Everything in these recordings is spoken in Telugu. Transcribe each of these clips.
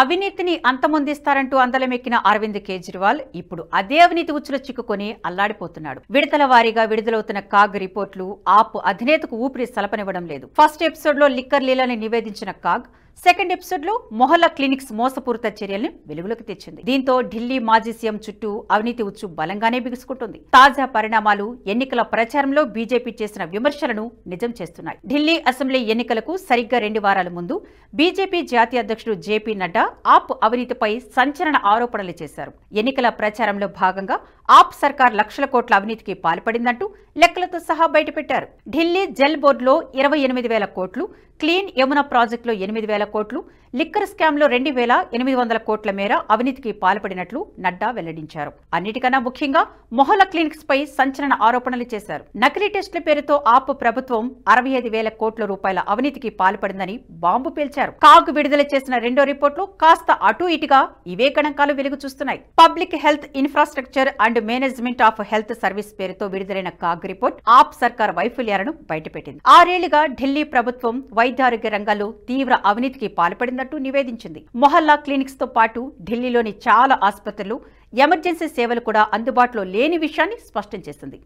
అవినీతిని అంతమొందిస్తారంటూ అందలమెక్కిన అరవింద్ కేజ్రీవాల్ ఇప్పుడు అదే అవినీతి ఉచ్చులో చిక్కుకొని అల్లాడిపోతున్నాడు. విడతల వారీగా విడుదలవుతున్న కాగ్ రిపోర్టులు ఆప్ అధినేతకు ఊపిరి సలపనివ్వడం లేదు. ఫస్ట్ ఎపిసోడ్ లో లిక్కర్ లీలని నివేదించిన కాగ్ సెకండ్ ఎపిసోడ్ లో మొహల్లా క్లినిక్స్ మోసపూరిత చర్యల్ని వెలుగులోకి తెచ్చింది. దీంతో ఢిల్లీ మాజీ సీఎం చుట్టూ అవినీతి ఉచ్చు బలంగానే బిగుసుకుంటుంది. తాజా పరిణామాలు ఎన్నికల ప్రచారంలో బీజేపీ చేసిన విమర్శలను నిజం చేస్తున్నాయి. ఢిల్లీ అసెంబ్లీ ఎన్నికలకు సరిగ్గా 2 వారాల ముందు బీజేపీ జాతీయ అధ్యక్షుడు జేపీ నడ్డా ఆప్ అవినీతిపై సంచలన ఆరోపణలు చేశారు. ఎన్నికల ప్రచారంలో భాగంగా ఆప్ సర్కార్ లక్షల కోట్ల అవినీతికి పాల్పడిందంటూ లెక్కలతో సహా బయటపెట్టారు. ఢిల్లీ జల్ బోర్డులో 28,000 కోట్లు, క్లీన్ యమునా ప్రాజెక్టులో 8,000 కోట్లు, లిక్కర్ స్కామ్ లో 2,800 కోట్ల మేర అవినీతికి పాల్పడినట్లు నడ్డా వెల్లడించారు. అన్నిటికన్నా ముఖ్యంగా మొహల్లా క్లినిక్స్ పై సంచలన ఆరోపణలు చేశారు. నకిలీ టెస్టుల పేరుతో ఆప్ ప్రభుత్వం 65,000 కోట్ల రూపాయల అవినీతికి పాల్పడిందని బాంబు పేల్చారు. కాగ్ విడుదల చేసిన రెండో రిపోర్టులో కాస్త అటు ఇటుగా ఇవే గణాంకాలు వెలుగు చూస్తున్నాయి. Public health infrastructure and management of health service పేరుతో విడుదలైన కాగ్ రిపోర్ట్ ఆప్ సర్కార్ వైఫల్యాలను బయటపెట్టింది. 6 ఏళ్లుగా ఢిల్లీ ప్రభుత్వం వైద్యారోగ్య రంగాల్లో తీవ్ర అవినీతికి పాల్పడిందంటూ నివేదించింది. మొహల్లా క్లినిక్స్ తో పాటు ఢిల్లీలోని చాలా ఆసుపత్రులు, ఎమర్జెన్సీ సేవలు కూడా అందుబాటులో లేని విషయాన్ని స్పష్టం చేసింది.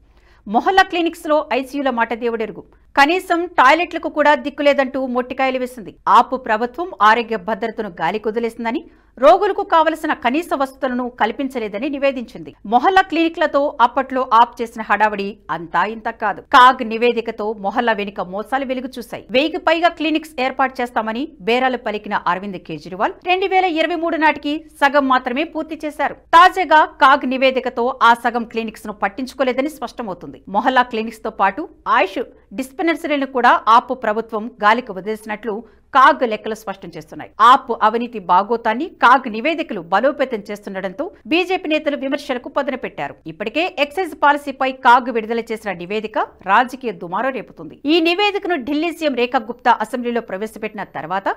మొహల్లా క్లినిక్స్ లో ఐసీయూల మాట దేవుడెరుగు, కనీసం టాయిలెట్లకు కూడా దిక్కులేదంటూ మొట్టికాయలు వేసింది. ఆప్ ప్రభుత్వం ఆరోగ్య భద్రతను గాలి కుదిలేసిందని, రోగులకు కావలసిన కనీస వసతులను కల్పించలేదని నివేదించింది. మొహల్లా క్లినిక్లతో అప్పట్లో ఆప్ చేసిన హడావడి అంతా ఇంత కాదు. కాగ్ నివేదికతో మొహల్లా వెనుక మోసాలు వెలుగు చూశాయి. 1000కి పైగా క్లినిక్స్ ఏర్పాటు చేస్తామని బేరాలు పలికిన అరవింద్ కేజ్రీవాల్ 2023 నాటికి సగం మాత్రమే పూర్తి చేశారు. తాజాగా కాగ్ నివేదికతో ఆ సగం క్లినిక్స్ ను పట్టించుకోలేదని స్పష్టమవుతుంది. మొహల్లా క్లినిక్స్ తో పాటు ఆయుష్ డిస్పెన్సరీలను కూడా ఆప్ ప్రభుత్వం గాలికి వదిలేసినట్లు కాగ్ లెక్కలు స్పష్టం చేస్తున్నాయి. ఆప్ అవినీతి బాగోతాన్ని కాగ్ నివేదికలు బలోపేతం చేస్తుండటంతో బీజేపీ నేతలు విమర్శలకు పదును పెట్టారు. ఇప్పటికే ఎక్సైజ్ పాలసీపై కాగ్ విడుదల చేసిన నివేదిక రాజకీయ దుమారం రేపుతుంది. ఈ నివేదికను ఢిల్లీ సీఎం రేఖా గుప్తా అసెంబ్లీలో ప్రవేశపెట్టిన తర్వాత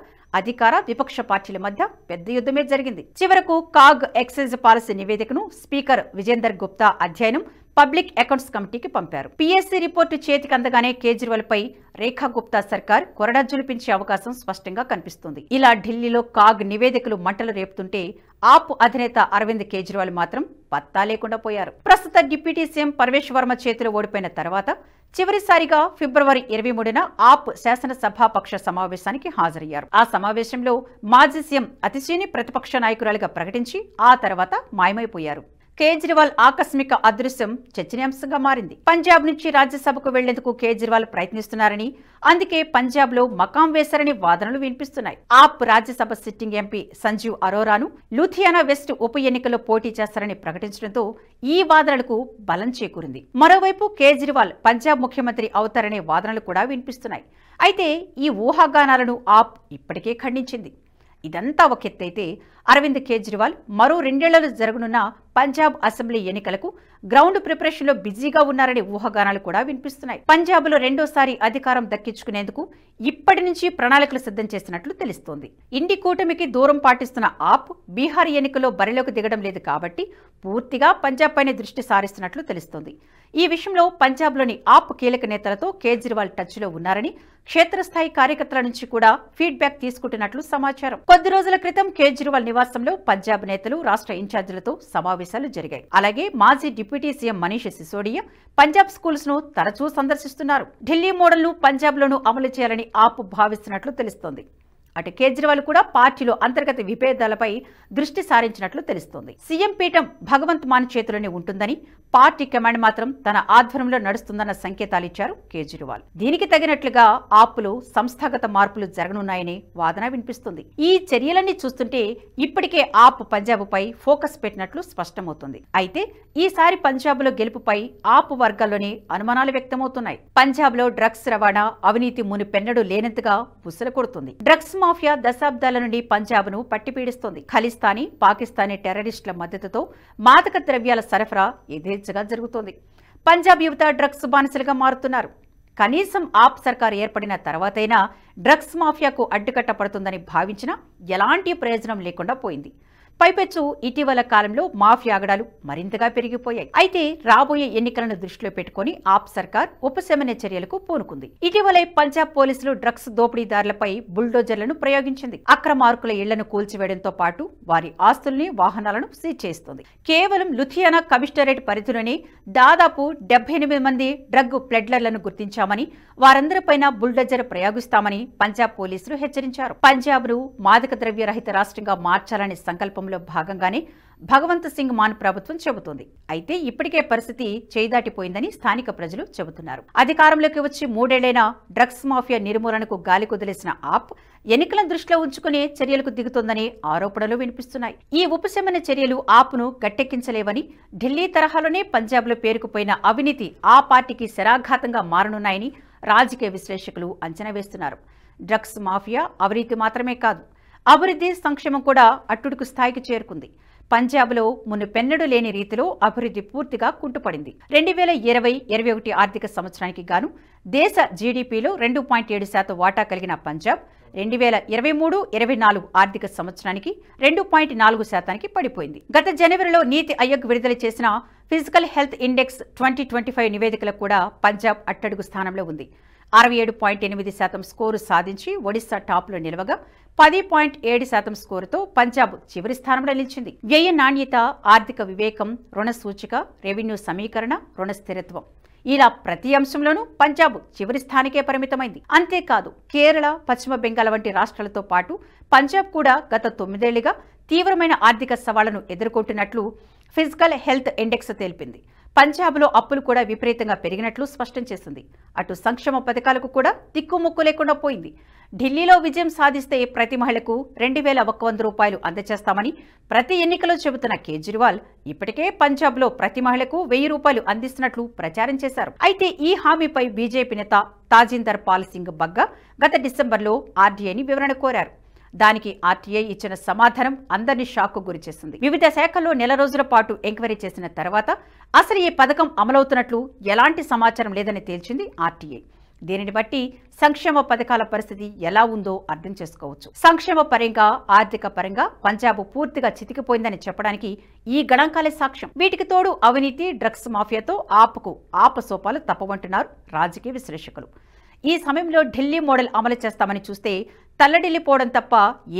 అధికార విపక్ష పార్టీల మధ్య పెద్ద యుద్ధమే జరిగింది. చివరకు కాగ్ ఎక్సైజ్ పాలసీ నివేదికను స్పీకర్ విజేందర్ గుప్తా అధ్యయనం పబ్లిక్ అకౌంట్స్ కమిటీకి పంపారు. పీఎస్సీ రిపోర్టు చేతికి అందగానే కేజ్రీవాల్ పై రేఖా గుప్తా సర్కార్ కొరడా జులిపించే అవకాశం స్పష్టంగా కనిపిస్తుంది. ఇలా ఢిల్లీలో కాగ్ నివేదికలు మంటలు రేపుతుంటే ఆప్ అధినేత అరవింద్ కేజ్రీవాల్ మాత్రం పత్తా లేకుండా పోయారు. ప్రస్తుత డిప్యూటీ సీఎం పరమేశ్ వర్మ చేతిలో ఓడిపోయిన తర్వాత చివరిసారిగా ఫిబ్రవరి 23న ఆప్ శాసనసభాపక్ష సమావేశానికి హాజరయ్యారు. ఆ సమావేశంలో మాజీ సీఎం అతిశీని ప్రతిపక్ష నాయకురాలిగా ప్రకటించి ఆ తర్వాత మాయమైపోయారు. కేజ్రీవాల్ ఆకస్మిక అదృశ్యం చర్చనీయాంశంగా మారింది. పంజాబ్ నుంచి రాజ్యసభకు వెళ్లేందుకు కేజ్రీవాల్ ప్రయత్నిస్తున్నారని, అందుకే పంజాబ్ లో మకాం వేశారని వాదనలు వినిపిస్తున్నాయి. ఆప్ రాజ్యసభ సిట్టింగ్ ఎంపీ సంజీవ్ అరోరాను లూథియానా వెస్ట్ ఉప ఎన్నికల్లో పోటీ చేస్తారని ప్రకటించడంతో ఈ వాదనలకు బలం చేకూరింది. మరోవైపు కేజ్రీవాల్ పంజాబ్ ముఖ్యమంత్రి అవుతారనే వాదనలు కూడా వినిపిస్తున్నాయి. అయితే ఈ ఊహాగానాలను ఆప్ ఇప్పటికే ఖండించింది. ఇదంతా ఒక ఎత్తైతే అరవింద్ కేజ్రీవాల్ మరో 2 ఏళ్లలో జరగనున్న పంజాబ్ అసెంబ్లీ ఎన్నికలకు గ్రౌండ్ ప్రిపరేషన్ లో బిజీగా ఉన్నారనే ఊహాగానాలు కూడా వినిపిస్తున్నాయి. పంజాబ్ లో రెండోసారి అధికారం దక్కించుకునేందుకు ఇప్పటి నుంచి ప్రణాళికలు సిద్ధం చేసినట్లు తెలుస్తోంది. ఇండి కూటమికి దూరం పాటిస్తున్న ఆప్ బీహార్ ఎన్నికల్లో బరిలోకి దిగడం లేదు కాబట్టి పూర్తిగా పంజాబ్ పైనే దృష్టి సారిస్తున్నట్లు తెలుస్తోంది. ఈ విషయంలో పంజాబ్ లోని ఆప్ కీలక నేతలతో కేజ్రీవాల్ టచ్ లో ఉన్నారని, క్షేత్రస్థాయి కార్యకర్తల నుంచి కూడా ఫీడ్బ్యాక్ తీసుకుంటున్నట్లు సమాచారం. కొద్ది రోజుల క్రితం కేజ్రీవాల్ నివాసంలో పంజాబ్ నేతలు, రాష్ట్ర ఇన్ఛార్జీలతో సమావేశాలు జరిగాయి. అలాగే మాజీ deputy CM Manish Sisodia Punjab schools ను తరచూ సందర్శిస్తున్నారు. ఢిల్లీ మోడల్ ను పంజాబ్ లోనూ అమలు చేయాలని ఆప్ భావిస్తున్నట్లు తెలుస్తోంది. అటు కేజ్రీవాల్ కూడా పార్టీలో అంతర్గత విభేదాలపై దృష్టి సారించినట్లు తెలుస్తోంది. సీఎం పీఠం భగవంత్ మాన్ చేతిలోనే ఉంటుందని, పార్టీ కమాండ్ మాత్రం తన ఆధ్వర్యంలో నడుస్తుందన్న సంకేతాలిచ్చారు కేజ్రీవాల్. దీనికి తగినట్లుగా ఆప్లో సంస్థాగత మార్పులు జరగనున్నాయని వాదన వినిపిస్తుంది. ఈ చర్యలన్నీ చూస్తుంటే ఇప్పటికే ఆప్ పంజాబ్ పై ఫోకస్ పెట్టినట్లు స్పష్టమవుతుంది. అయితే ఈసారి పంజాబ్ లో గెలుపుపై ఆప్ వర్గాల్లోనే అనుమానాలు వ్యక్తమవుతున్నాయి. పంజాబ్ లో డ్రగ్స్ రవాణా, అవినీతి మునిపెన్నడూ లేనంతగా బుసలు కొడుతుంది. డ్రగ్స్ మాఫియా దశాబ్దాల నుండి పంజాబ్ ను పట్టిపీడిస్తోంది. ఖలిస్తానీ, పాకిస్తానీ టెర్రరిస్టుల మద్దతుతో మాదక ద్రవ్యాల సరఫరా యథేచ్ఛగా జరుగుతోంది. పంజాబ్ యువత డ్రగ్స్ బానిసలుగా మారుతున్నారు. కనీసం ఆప్ సర్కార్ ఏర్పడిన తర్వాతైనా డ్రగ్స్ మాఫియాకు అడ్డుకట్ట పడుతుందని భావించినా ఎలాంటి ప్రయోజనం లేకుండా పోయింది. పైపెచ్చు ఇటీవల కాలంలో మాఫియా ఆగడాలు మరింతగా పెరిగిపోయాయి. అయితే రాబోయే ఎన్నికలను దృష్టిలో పెట్టుకుని ఆప్ సర్కార్ ఉపశమన చర్యలకు పూనుకుంది. ఇటీవలే పంజాబ్ పోలీసులు డ్రగ్స్ దోపిడీదారులపై బుల్డోజర్లను ప్రయోగించింది. అక్రమార్కుల ఇళ్లను కూల్చివేయడంతో పాటు వారి ఆస్తుల్ని, వాహనాలను సీజ్ చేస్తుంది. కేవలం లుధియానా కమిషనరేట్ పరిధిలోనే దాదాపు 78 మంది డ్రగ్ ప్లెడ్లర్లను గుర్తించామని, వారందరిపైన బుల్డోజర్ ప్రయోగిస్తామని పంజాబ్ పోలీసులు హెచ్చరించారు. పంజాబ్ను మాదక ద్రవ్య రహిత రాష్ట్రంగా మార్చాలనే సంకల్పంలో భాగంగానే భగవంత్ సింగ్ మాన్ ప్రభుత్వం చెబుతోంది. అయితే ఇప్పటికే పరిస్థితి చేయిదాటిపోయిందని స్థానిక ప్రజలు చెబుతున్నారు. అధికారంలోకి వచ్చి 3 ఏళ్లైనా డ్రగ్స్ మాఫియా నిర్మూలనకు గాలి కుదిలేసిన ఆప్ ఎన్నికలను దృష్టిలో ఉంచుకునే చర్యలకు దిగుతోందనే ఆరోపణలు వినిపిస్తున్నాయి. ఈ ఉపశమన చర్యలు ఆప్ను గట్టెక్కించలేవని, ఢిల్లీ తరహాలోనే పంజాబ్లో పేరుకుపోయిన అవినీతి ఆ పార్టీకి శరాఘాతంగా మారనున్నాయని రాజకీయ విశ్లేషకులు అంచనా వేస్తున్నారు. డ్రగ్స్ మాఫియా అవినీతి మాత్రమే కాదు, అభివృద్ధి, సంక్షేమం కూడా అట్టుడుకు స్థాయికి చేరుకుంది. పంజాబ్లో మునుపెన్నడూ లేని రీతిలో అభివృద్ధి పూర్తిగా కుంటుపడింది. 2020-21 ఆర్థిక సంవత్సరానికి గాను దేశ జీడీపీలో 2.7% వాటా కలిగిన పంజాబ్ 2023-24 ఆర్థిక సంవత్సరానికి 2.4% పడిపోయింది. గత జనవరిలో నీతి ఆయోగ్ విడుదల చేసిన ఫిజికల్ హెల్త్ ఇండెక్స్ 2025 నివేదికలో కూడా పంజాబ్ అట్టడుగు స్థానంలో ఉంది. 67.8% స్కోరు సాధించి ఒడిశా టాప్లో నిలవగా 10.7% స్కోరుతో పంజాబ్ చివరి స్థానంలో నిలిచింది. వ్యయ నాణ్యత, ఆర్థిక వివేకం, రుణ సూచిక, రెవెన్యూ సమీకరణ, రుణ స్థిరత్వం ఇలా ప్రతి అంశంలోనూ పంజాబ్ చివరి స్థానికే పరిమితమైంది. అంతేకాదు కేరళ, పశ్చిమ బెంగాల్ వంటి రాష్ట్రాలతో పాటు పంజాబ్ కూడా గత 9 ఏళ్లుగా తీవ్రమైన ఆర్థిక సవాళ్లను ఎదుర్కొంటున్నట్లు ఫిజికల్ హెల్త్ ఇండెక్స్ తెలిపింది. పంజాబ్లో అప్పులు కూడా విపరీతంగా పెరిగినట్లు స్పష్టం చేసింది. అటు సంక్షేమ పథకాలకు కూడా దిక్కుముక్కు లేకుండా పోయింది. ఢిల్లీలో విజయం సాధిస్తే ప్రతి మహిళకు 2,100 రూపాయలు అందజేస్తామని ప్రతి ఎన్నికలో చెబుతున్న కేజ్రీవాల్ ఇప్పటికే పంజాబ్లో ప్రతి మహిళకు 1,000 రూపాయలు అందిస్తున్నట్లు ప్రచారం చేశారు. అయితే ఈ హామీపై బీజేపీ నేత తాజిందర్ పాల్ సింగ్ బగ్గా గత డిసెంబర్లో ఆర్టీఐని వివరణ కోరారు. దానికి ఆర్టీఐ ఇచ్చిన సమాధానం అందరినీ షాక్కు గురిచేసింది. వివిధ శాఖల్లో నెల రోజుల పాటు ఎంక్వైరీ చేసిన తర్వాత అసలు ఈ పథకం అమలవుతున్నట్లు ఎలాంటి సమాచారం లేదని తేల్చింది ఆర్టీఐ. దీనిని బట్టి సంక్షేమ పథకాల పరిస్థితి ఎలా ఉందో అర్థం చేసుకోవచ్చు. సంక్షేమ పరంగా, ఆర్థిక పరంగా పంజాబ్ పూర్తిగా చితికిపోయిందని చెప్పడానికి ఈ గణాంకాలే సాక్ష్యం. వీటికి తోడు అవినీతి, డ్రగ్స్ మాఫియాతో ఆప్కు ఆపసోపాలు తప్పవంటున్నారు రాజకీయ విశ్లేషకులు. ఈ సమయంలో ఢిల్లీ మోడల్ అమలు చేస్తామని చూస్తే తల్లడిల్లిపోవడం తప్ప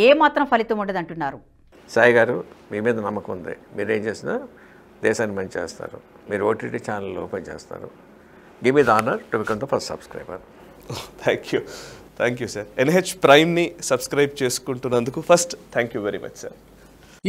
ఏమాత్రం ఫలితం ఉండదంటున్నారు. సాయి గారు, మీ మీద నమ్మకం ఉంది. మీరు ఏం చేసినా దేశాన్ని మంచి చేస్తారు. మీరు ఓటీటీ ఛానల్ ఓపెన్ చేస్తారు. Give me the honour to become the first subscriber. Thank you sir. NH ప్రైమ్ని సబ్స్క్రైబ్ చేసుకుంటున్నందుకు first thank you very much sir.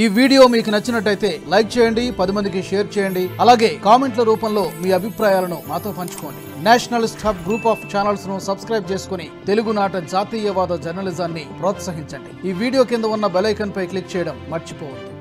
ఈ వీడియో మీకు నచ్చినట్టయితే లైక్ చేయండి, 10 మందికి షేర్ చేయండి. అలాగే కామెంట్ల రూపంలో మీ అభిప్రాయాలను మాతో పంచుకోండి. Nationalist hub group of channels ను సబ్స్క్రైబ్ చేసుకుని తెలుగునాట జాతీయవాద జర్నలిజాన్ని ప్రోత్సహించండి. ఈ వీడియో కింద ఉన్న బెల్ ఐకాన్ పై క్లిక్ చేయడం మర్చిపోవద్దు.